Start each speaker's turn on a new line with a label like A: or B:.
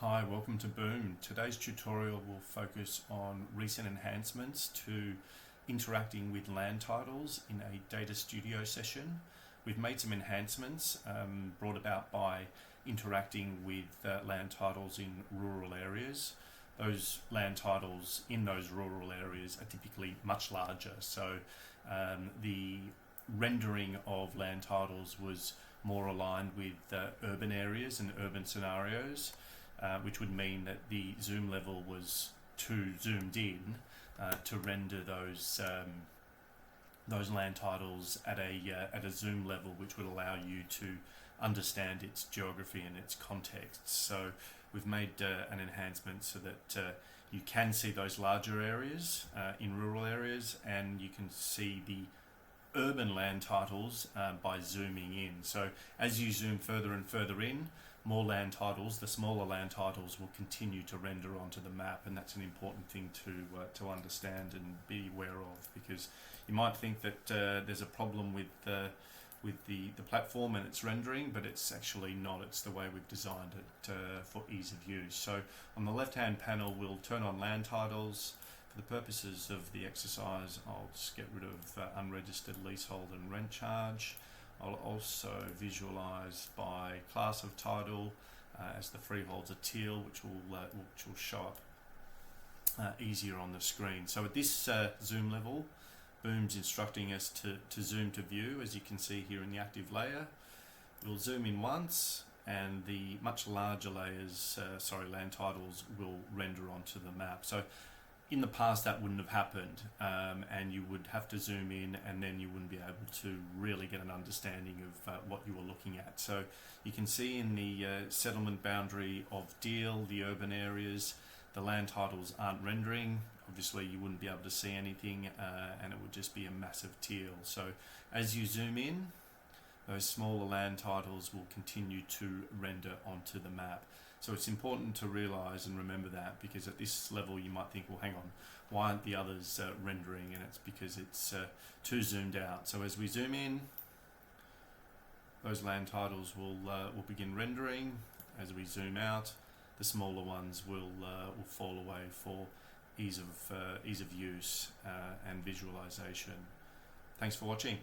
A: Hi, welcome to Boom. Today's tutorial will focus on recent enhancements to interacting with land titles in a data studio session. We've made some enhancements brought about by interacting with land titles in rural areas. Those land titles in those rural areas are typically much larger, so the rendering of land titles was more aligned with urban areas and urban scenarios. Which would mean that the zoom level was too zoomed in to render those land titles at a zoom level which would allow you to understand its geography and its context. So we've made an enhancement so that you can see those larger areas in rural areas, and you can see the urban land titles by zooming in. So as you zoom further and further in, more land titles, the smaller land titles, will continue to render onto the map, and that's an important thing to understand and be aware of, because you might think that there's a problem with the platform and its rendering, but it's actually not. It's the way we've designed it for ease of use. So on the left hand panel, we'll turn on land titles. For the purposes of the exercise, I'll just get rid of unregistered leasehold and rent charge. I'll also visualize by class of title, as the freeholds are teal, which will show up easier on the screen. So at this zoom level, Boom's instructing us to zoom to view. As you can see here in the active layer, we'll zoom in once, and the much larger layers, land titles, will render onto the map. So in the past that wouldn't have happened, and you would have to zoom in, and then you wouldn't be able to really get an understanding of what you were looking at. So you can see in the settlement boundary of Deal, the urban areas, the land titles aren't rendering. Obviously you wouldn't be able to see anything, and it would just be a massive teal. So as you zoom in, those smaller land titles will continue to render onto the map. So it's important to realise and remember that, because at this level you might think, well, hang on, why aren't the others rendering? And it's because it's too zoomed out. So as we zoom in, those land titles will begin rendering. As we zoom out, the smaller ones will fall away for ease of use and visualisation. Thanks for watching.